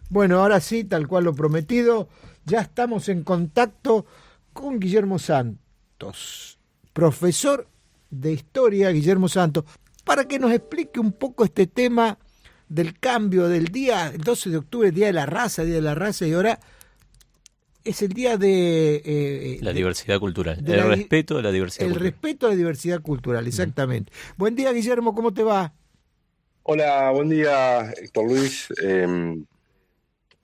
Bueno, ahora sí, tal cual lo prometido, ya estamos en contacto con Guillermo Santos, profesor de historia, Guillermo Santos, para que nos explique un poco este tema del cambio del día, el 12 de octubre, Día de la Raza, y ahora es el día La diversidad cultural, de el la, respeto de la diversidad el cultural. respeto a la diversidad cultural, Ujú. exactamente. Buen día, Guillermo, ¿cómo te va? Hola, buen día, Héctor Luis.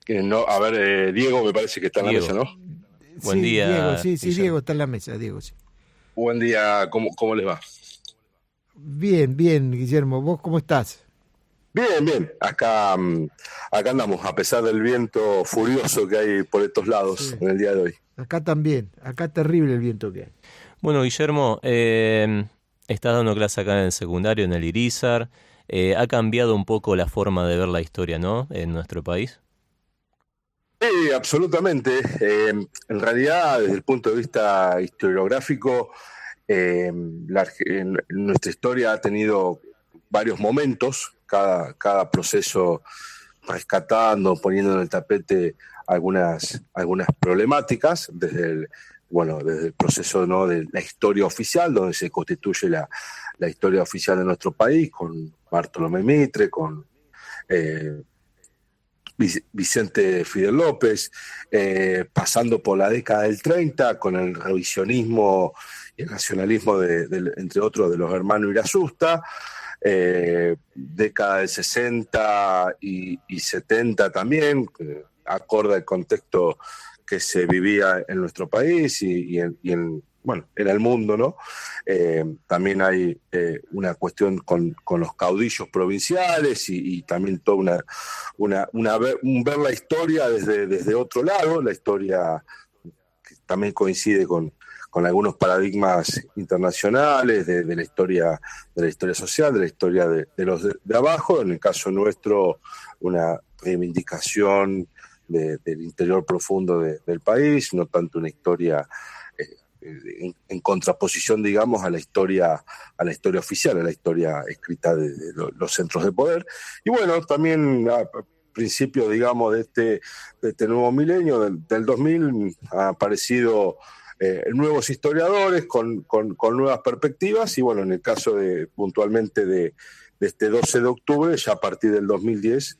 No, a ver, Diego me parece que está en la mesa, Diego, ¿no? buen Sí, Diego, día, sí, Diego Guillermo. está en la mesa, Diego, sí. Buen día, ¿cómo les va? Bien, bien, Guillermo, ¿vos cómo estás? Bien, bien. Acá andamos, a pesar del viento furioso que hay por estos lados Sí. en el día de hoy. Acá también, acá terrible el viento que hay. Bueno, Guillermo, estás dando clase acá en el secundario, en el Irizar. Ha cambiado un poco la forma de ver la historia, ¿no? En nuestro país. Sí, absolutamente. En realidad, desde el punto de vista historiográfico, eh, nuestra historia ha tenido varios momentos, cada proceso rescatando, poniendo en el tapete algunas problemáticas, desde el proceso, ¿no?, de la historia oficial, donde se constituye la historia oficial de nuestro país, con Bartolomé Mitre, con eh, Vicente Fidel López, pasando por la década del 30 con el revisionismo y el nacionalismo, entre otros, de los hermanos Irasusta, década del 60 y 70 también, acorde al contexto que se vivía en nuestro país bueno, en el mundo, ¿no? También hay una cuestión con los caudillos provinciales y también toda ver la historia desde otro lado, la historia que también coincide con algunos paradigmas internacionales de la historia social, de la historia de los de abajo, en el caso nuestro, una reivindicación del interior profundo del país, no tanto una historia en contraposición, digamos, a la historia oficial, a la historia escrita de los centros de poder. Y bueno, también a principio, digamos, de este nuevo milenio, del 2000, ha aparecido nuevos historiadores con nuevas perspectivas y bueno, en el caso puntualmente de este 12 de octubre, ya a partir del 2010,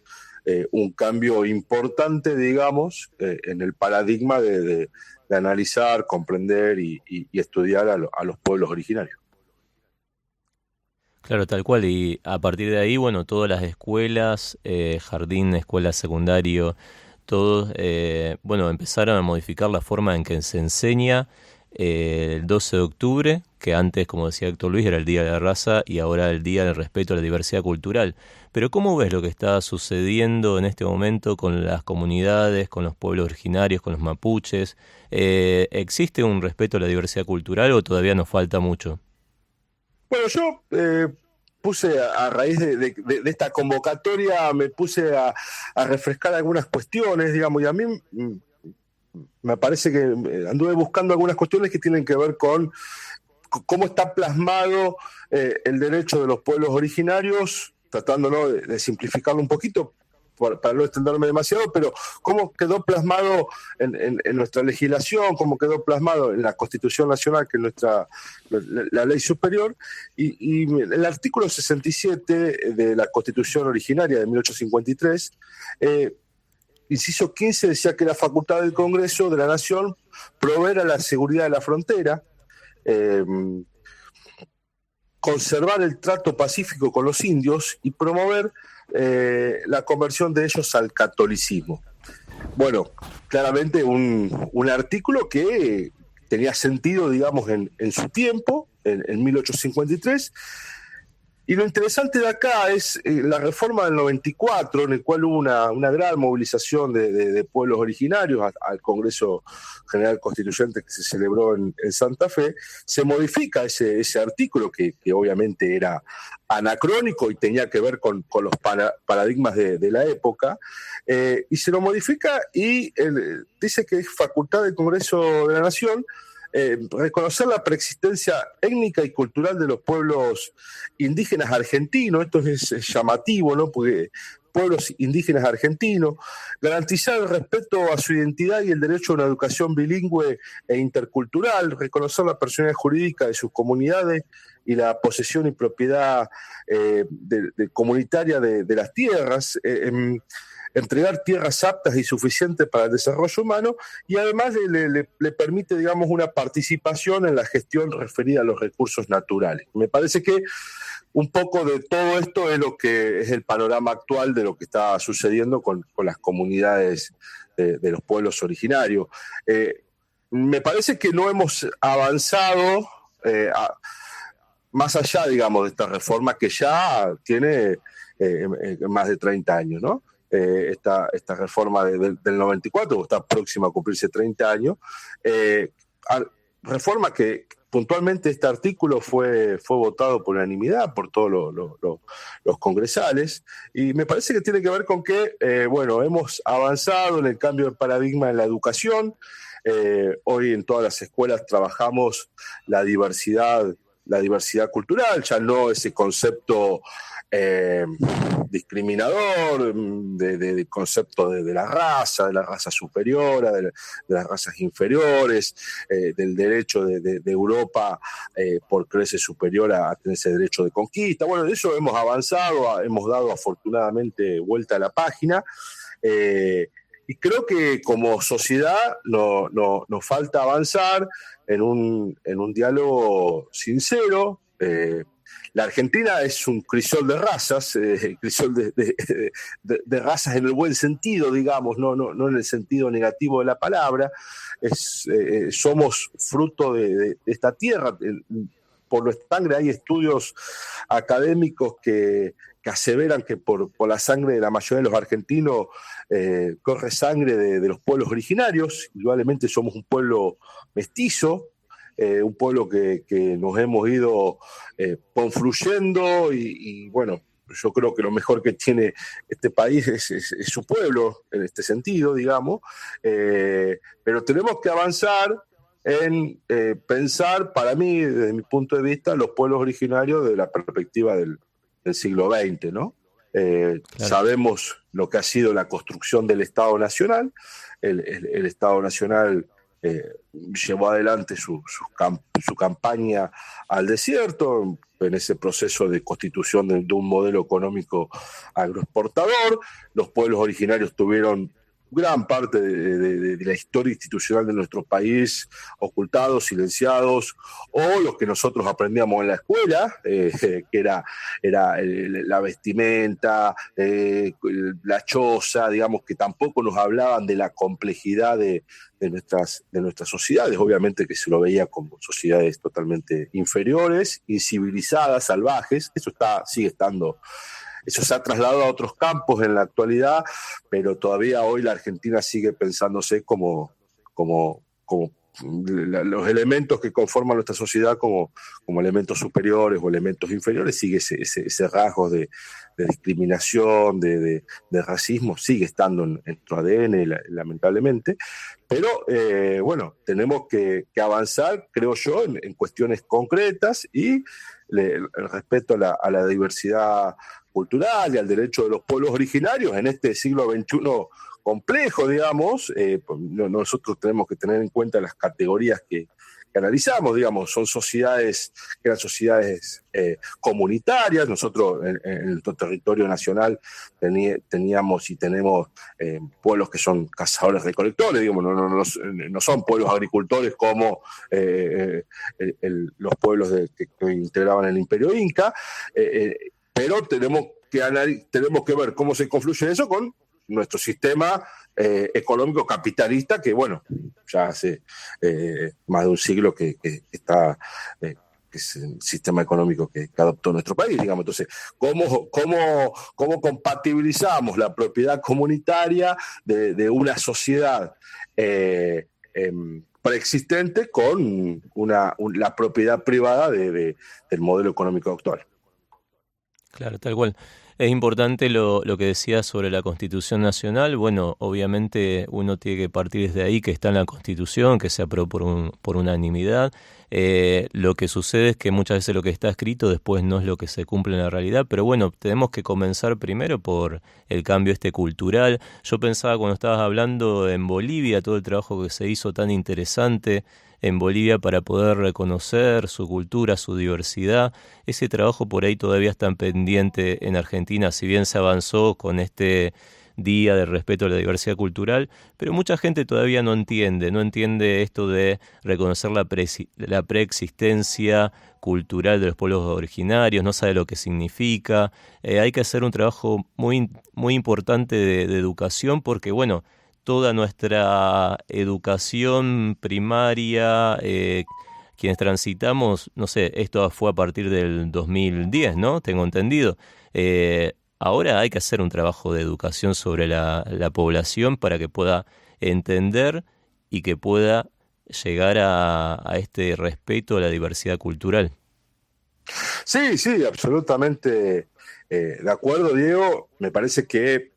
un cambio importante, digamos, en el paradigma de analizar, comprender y estudiar a los pueblos originarios. Claro, tal cual. Y a partir de ahí, bueno, todas las escuelas, jardín, escuela secundario, todos, bueno, empezaron a modificar la forma en que se enseña el 12 de octubre, que antes, como decía Héctor Luis, era el Día de la Raza y ahora el Día del Respeto a la Diversidad Cultural. Pero ¿cómo ves lo que está sucediendo en este momento con las comunidades, con los pueblos originarios, con los mapuches? ¿Existe un respeto a la diversidad cultural o todavía nos falta mucho? Bueno, yo puse a raíz de esta convocatoria, me puse a refrescar algunas cuestiones, digamos, y a mí me parece que anduve buscando algunas cuestiones que tienen que ver con cómo está plasmado el derecho de los pueblos originarios, tratando, ¿no?, de simplificarlo un poquito para no extenderme demasiado, pero cómo quedó plasmado en nuestra legislación, cómo quedó plasmado en la Constitución Nacional, que es la ley superior, y el artículo 67 de la Constitución originaria de 1853, inciso 15, decía que la facultad del Congreso de la Nación proveer a la seguridad de la frontera, eh, conservar el trato pacífico con los indios y promover la conversión de ellos al catolicismo. Bueno, claramente un artículo que tenía sentido, digamos, en su tiempo, en 1853. Y lo interesante de acá es la reforma del 94, en el cual hubo una gran movilización de pueblos originarios al Congreso General Constituyente que se celebró en Santa Fe. Se modifica ese artículo que obviamente era anacrónico y tenía que ver con los paradigmas de la época, y se lo modifica y dice que es facultad del Congreso de la Nación reconocer la preexistencia étnica y cultural de los pueblos indígenas argentinos. Esto es llamativo, ¿no? Porque pueblos indígenas argentinos, garantizar el respeto a su identidad y el derecho a una educación bilingüe e intercultural, reconocer la personalidad jurídica de sus comunidades y la posesión y propiedad comunitaria de las tierras, entregar tierras aptas y suficientes para el desarrollo humano, y además le permite, digamos, una participación en la gestión referida a los recursos naturales. Me parece que un poco de todo esto es lo que es el panorama actual de lo que está sucediendo con las comunidades de los pueblos originarios. Me parece que no hemos avanzado más allá, digamos, de esta reforma que ya tiene más de 30 años, ¿no? Esta reforma del 94, está próxima a cumplirse 30 años, reforma que puntualmente este artículo fue votado por unanimidad por todos los congresales, y me parece que tiene que ver con que, hemos avanzado en el cambio de paradigma en la educación. Hoy en todas las escuelas trabajamos la diversidad cultural, ya no ese concepto discriminador, de concepto de la raza superior, de las razas inferiores, del derecho de Europa por creerse superior a tener ese derecho de conquista. Bueno, de eso hemos avanzado, hemos dado afortunadamente vuelta a la página. Y creo que como sociedad nos falta avanzar en un diálogo sincero. La Argentina es un crisol de razas, crisol de razas en el buen sentido, digamos, no en el sentido negativo de la palabra. Somos fruto de esta tierra. Por nuestra sangre hay estudios académicos que aseveran que por la sangre de la mayoría de los argentinos corre sangre de los pueblos originarios. Indudablemente somos un pueblo mestizo, un pueblo que nos hemos ido confluyendo y bueno, yo creo que lo mejor que tiene este país es su pueblo en este sentido, digamos, pero tenemos que avanzar en pensar, para mí, desde mi punto de vista, los pueblos originarios de la perspectiva del siglo XX, ¿no? Claro. Sabemos lo que ha sido la construcción del Estado Nacional. El Estado Nacional llevó adelante su campaña al desierto, en ese proceso de constitución de un modelo económico agroexportador. Los pueblos originarios tuvieron gran parte de la historia institucional de nuestro país ocultados, silenciados, o los que nosotros aprendíamos en la escuela, que era la vestimenta, la choza, digamos, que tampoco nos hablaban de la complejidad de nuestras sociedades. Obviamente que se lo veía como sociedades totalmente inferiores, incivilizadas, salvajes. Sigue estando. Eso se ha trasladado a otros campos en la actualidad, pero todavía hoy la Argentina sigue pensándose como los elementos que conforman nuestra sociedad como elementos superiores o elementos inferiores. Sigue ese rasgo de discriminación, de racismo, sigue estando en nuestro ADN, lamentablemente. Pero tenemos que avanzar, creo yo, en cuestiones concretas y el respeto a la diversidad cultural y al derecho de los pueblos originarios en este siglo XXI complejo, digamos. Nosotros tenemos que tener en cuenta las categorías que analizamos, digamos, son sociedades que eran sociedades comunitarias. Nosotros en nuestro territorio nacional teníamos y tenemos pueblos que son cazadores recolectores, digamos, no son pueblos agricultores como los pueblos que integraban el Imperio Inca, pero tenemos que ver cómo se confluye eso con nuestro sistema económico capitalista, que bueno, ya hace más de un siglo que está, que es el sistema económico que adoptó nuestro país, digamos. Entonces, ¿cómo compatibilizamos la propiedad comunitaria de una sociedad preexistente con la propiedad privada del modelo económico actual? Claro, tal cual. Es importante lo que decías sobre la Constitución Nacional. Bueno, obviamente uno tiene que partir desde ahí, que está en la Constitución, que se aprobó por unanimidad. Lo que sucede es que muchas veces lo que está escrito después no es lo que se cumple en la realidad, pero bueno, tenemos que comenzar primero por el cambio cultural. Yo pensaba cuando estabas hablando en Bolivia, todo el trabajo que se hizo tan interesante en Bolivia para poder reconocer su cultura, su diversidad. Ese trabajo por ahí todavía está pendiente en Argentina, si bien se avanzó con este Día de Respeto a la Diversidad Cultural, pero mucha gente todavía no entiende esto de reconocer la preexistencia cultural de los pueblos originarios, no sabe lo que significa. Hay que hacer un trabajo muy importante de educación porque, bueno, toda nuestra educación primaria, quienes transitamos, no sé, esto fue a partir del 2010, ¿no? Tengo entendido. Ahora hay que hacer un trabajo de educación sobre la población para que pueda entender y que pueda llegar a este respeto a la diversidad cultural. Sí, sí, absolutamente de acuerdo, Diego. Me parece que,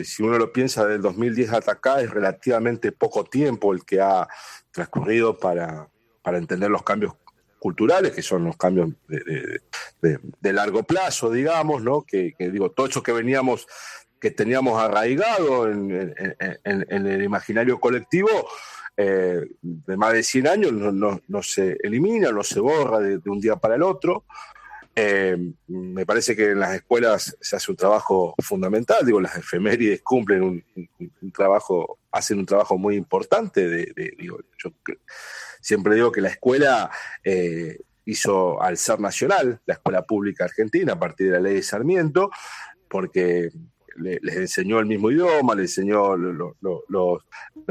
si uno lo piensa del 2010 hasta acá, es relativamente poco tiempo el que ha transcurrido para entender los cambios culturales, que son los cambios de largo plazo, digamos, ¿no? Que todo eso que teníamos arraigado en el imaginario colectivo, de más de 100 años, no se elimina, no se borra de un día para el otro. Me parece que en las escuelas se hace un trabajo fundamental, las efemérides cumplen hacen un trabajo muy importante. Yo siempre digo que la escuela hizo al ser nacional, la escuela pública argentina, a partir de la ley de Sarmiento, porque les enseñó el mismo idioma, les enseñó los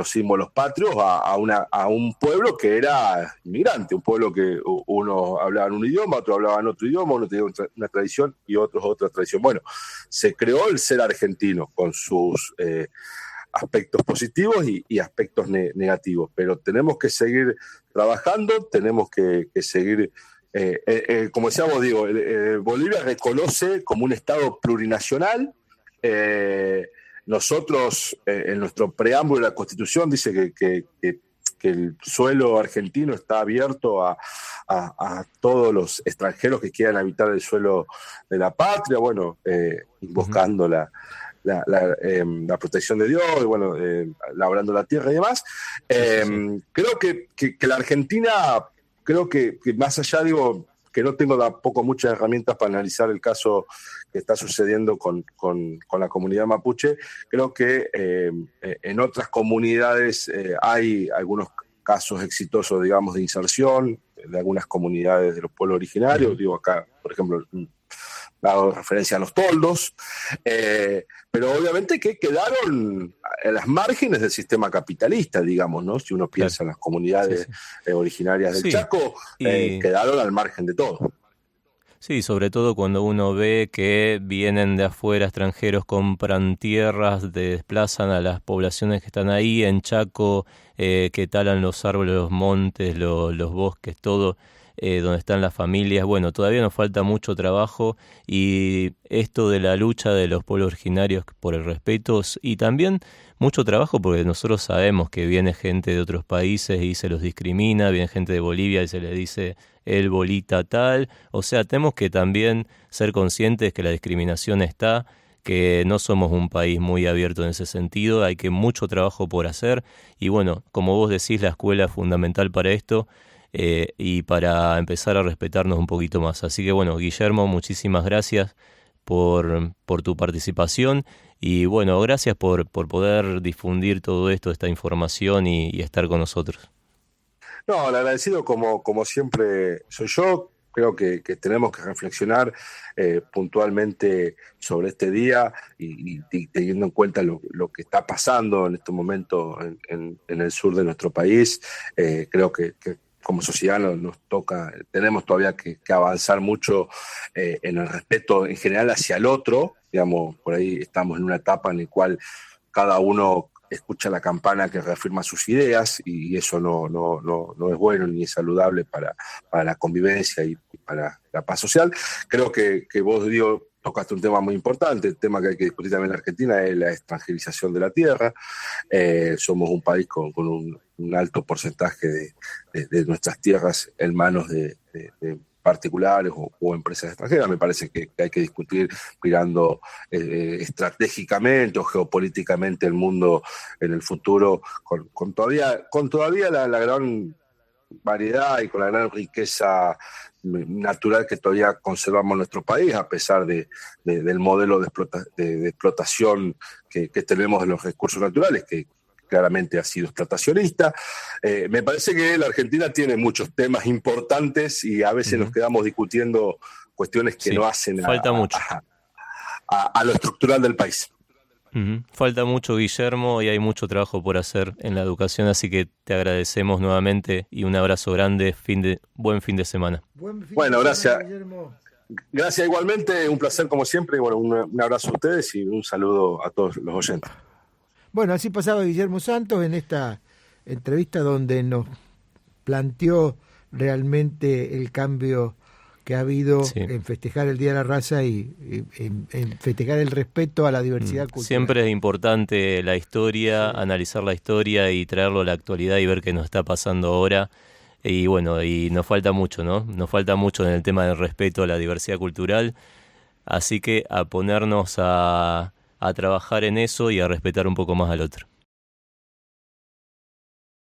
símbolos patrios a un pueblo que era inmigrante, un pueblo que uno hablaba en un idioma, otro hablaba en otro idioma, uno tenía una tradición y otros otra tradición. Bueno, se creó el ser argentino con sus aspectos positivos y aspectos negativos, pero tenemos que seguir trabajando, tenemos que seguir... como decíamos, Bolivia reconoce como un Estado plurinacional. Nosotros, en nuestro preámbulo de la Constitución, dice que el suelo argentino está abierto a todos los extranjeros que quieran habitar el suelo de la patria, invocando la protección de Dios, labrando la tierra y demás. Creo que la Argentina, creo que más allá, que no tengo tampoco muchas herramientas para analizar el caso que está sucediendo con la comunidad mapuche, creo que en otras comunidades hay algunos casos exitosos, de inserción de algunas comunidades de los pueblos originarios. Acá, por ejemplo, dado referencia a los toldos, pero obviamente que quedaron en las márgenes del sistema capitalista, ¿no? Si uno piensa en las comunidades originarias del Chaco, quedaron al margen de todo. Sí, sobre todo cuando uno ve que vienen de afuera extranjeros, compran tierras, desplazan a las poblaciones que están ahí en Chaco, que talan los árboles, los montes, los bosques, todo. Donde están las familias. Bueno, todavía nos falta mucho trabajo y esto de la lucha de los pueblos originarios por el respeto y también mucho trabajo porque nosotros sabemos que viene gente de otros países y se los discrimina, viene gente de Bolivia y se les dice el bolita tal, o sea, tenemos que también ser conscientes que la discriminación está, que no somos un país muy abierto en ese sentido, hay que mucho trabajo por hacer y bueno, como vos decís, la escuela es fundamental para esto. Y para empezar a respetarnos un poquito más. Así que bueno, Guillermo, muchísimas gracias por tu participación y bueno, gracias por poder difundir todo esto, esta información y estar con nosotros. No, el agradecido como siempre soy yo. Creo que tenemos que reflexionar puntualmente sobre este día y teniendo en cuenta lo que está pasando en estos momentos en el sur de nuestro país. Creo que como sociedad nos toca, tenemos todavía que avanzar mucho en el respeto en general hacia el otro. Por ahí estamos en una etapa en la cual cada uno escucha la campana que reafirma sus ideas y eso no es bueno ni es saludable para la convivencia y para la paz social. Creo que vos, tocaste un tema muy importante, el tema que hay que discutir también en Argentina es la extranjerización de la tierra. Somos un país con un alto porcentaje de nuestras tierras en manos de particulares o empresas extranjeras. Me parece que hay que discutir mirando estratégicamente o geopolíticamente el mundo en el futuro con todavía la gran variedad y con la gran riqueza natural que todavía conservamos en nuestro país, a pesar del modelo de explotación que tenemos de los recursos naturales, que claramente ha sido explotacionista. Me parece que la Argentina tiene muchos temas importantes y a veces nos quedamos discutiendo cuestiones que no hacen falta mucho a lo estructural del país. Falta mucho, Guillermo, y hay mucho trabajo por hacer en la educación, así que te agradecemos nuevamente y un abrazo grande, buen fin de semana. Bueno, gracias. Gracias igualmente, un placer como siempre, y bueno, un abrazo a ustedes y un saludo a todos los oyentes. Bueno, así pasaba Guillermo Santos en esta entrevista donde nos planteó realmente el cambio que ha habido en festejar el Día de la Raza y en festejar el respeto a la diversidad cultural. Siempre es importante la historia, analizar la historia y traerlo a la actualidad y ver qué nos está pasando ahora. Y bueno, y nos falta mucho, ¿no? Nos falta mucho en el tema del respeto a la diversidad cultural. Así que a ponernos a trabajar en eso y a respetar un poco más al otro.